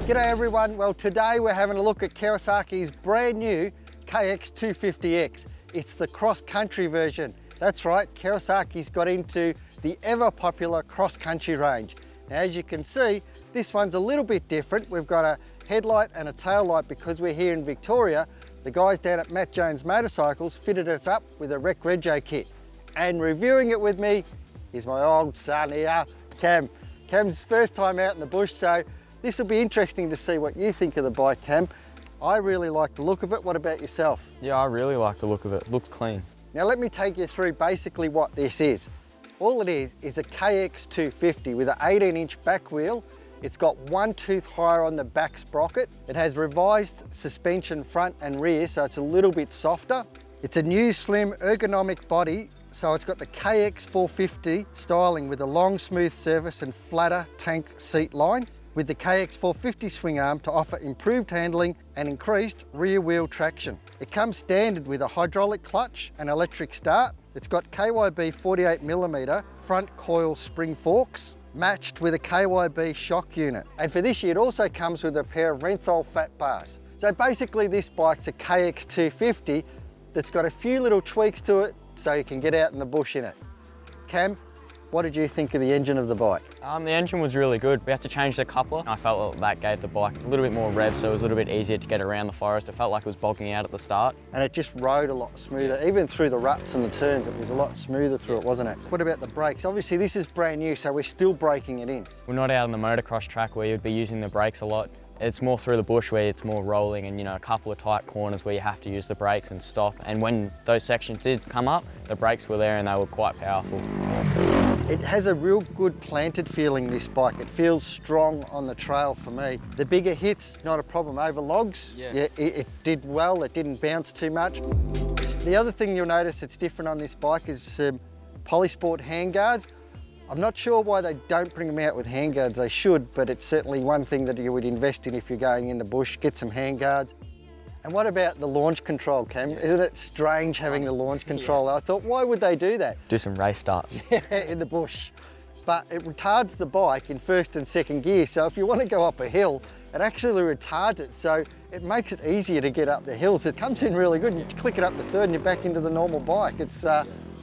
G'day everyone. Well, today we're having a look at Kawasaki's brand new KX250X. It's the cross-country version. That's right, Kawasaki's got into the ever popular cross-country range. Now, as you can see, this one's a little bit different. We've got a headlight and a tail light because we're here in Victoria. The guys down at Matt Jones Motorcycles fitted us up with a Rec Rego kit. And reviewing it with me is my old son here, Cam. Cam's first time out in the bush, so this will be interesting to see what you think of the bike, Cam. I really like the look of it. What about yourself? Yeah, I really like the look of it. Looks clean. Now let me take you through basically what this is. All it is a KX250 with an 18-inch back wheel. It's got one tooth higher on the back sprocket. It has revised suspension front and rear, so it's a little bit softer. It's a new slim ergonomic body, so it's got the KX450 styling with a long smooth surface and flatter tank seat line, with the KX450 swing arm to offer improved handling and increased rear wheel traction. It comes standard with a hydraulic clutch and electric start. It's got KYB 48mm front coil spring forks, matched with a KYB shock unit. And for this year, it also comes with a pair of Renthal fat bars. So basically this bike's a KX250 that's got a few little tweaks to it so you can get out in the bush in it. Cam, what did you think of the engine of the bike? The engine was really good. We had to change the coupler. I felt that gave the bike a little bit more rev, so it was a little bit easier to get around the forest. It felt like it was bogging out at the start. And it just rode a lot smoother. Even through the ruts and the turns, it was a lot smoother through it, wasn't it? What about the brakes? Obviously this is brand new, so we're still breaking it in. We're not out on the motocross track where you'd be using the brakes a lot. It's more through the bush where it's more rolling and, you know, a couple of tight corners where you have to use the brakes and stop. And when those sections did come up, the brakes were there and they were quite powerful. It has a real good planted feeling, this bike. It feels strong on the trail for me. The bigger hits, not a problem. Over logs, yeah, it did well. It didn't bounce too much. The other thing you'll notice that's different on this bike is Polysport handguards. I'm not sure why they don't bring them out with handguards. They should, but it's certainly one thing that you would invest in if you're going in the bush. Get some handguards. And what about the launch control, Cam? Isn't it strange having the launch control? Yeah. I thought, why would they do that? Do some race starts. Yeah, in the bush. But it retards the bike in first and second gear. So if you want to go up a hill, it actually retards it. So it makes it easier to get up the hills. It comes in really good. And you click it up to third and you're back into the normal bike. It's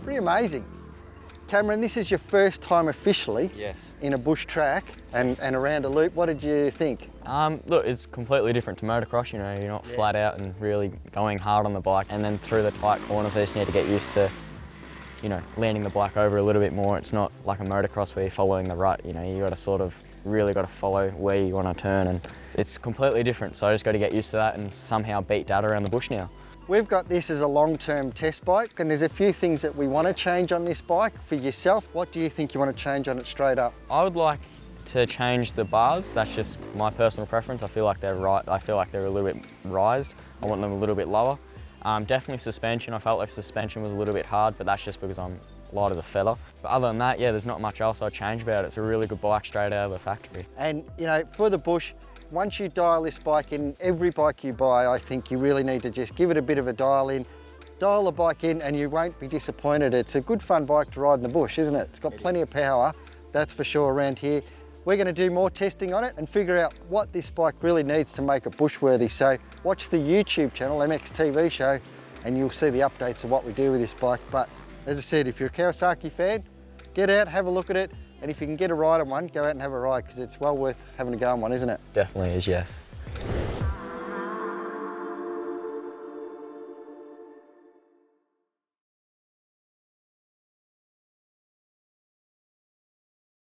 pretty amazing. Cameron, this is your first time officially in a bush track and around a loop. What did you think? Look, it's completely different to motocross. You know, you're not flat out and really going hard on the bike, and then through the tight corners, I just need to get used to, you know, landing the bike over a little bit more. It's not like a motocross where you're following the rut. You know, you got to sort of really got to follow where you want to turn, and it's completely different. So I just got to get used to that and somehow beat Dad around the bush now. We've got this as a long-term test bike, and there's a few things that we want to change on this bike. For yourself, what do you think you want to change on it straight up? I would like to change the bars. That's just my personal preference. I feel like they're right. I feel like they're a little bit rised. I want them a little bit lower. Definitely suspension. I felt like suspension was a little bit hard, but that's just because I'm light as a feather. But other than that, yeah, there's not much else I'd change about it. It's a really good bike straight out of the factory. And you know, for the bush, once you dial this bike in, every bike you buy, I think you really need to just give it a bit of a dial in. Dial the bike in and you won't be disappointed. It's a good fun bike to ride in the bush, isn't it? It's got plenty of power, that's for sure, around here. We're going to do more testing on it and figure out what this bike really needs to make it bushworthy. So watch the YouTube channel, MXTV show, and you'll see the updates of what we do with this bike. But as I said, if you're a Kawasaki fan, get out, have a look at it. And if you can get a ride on one, go out and have a ride, because it's well worth having a go on one, isn't it? Definitely is, yes.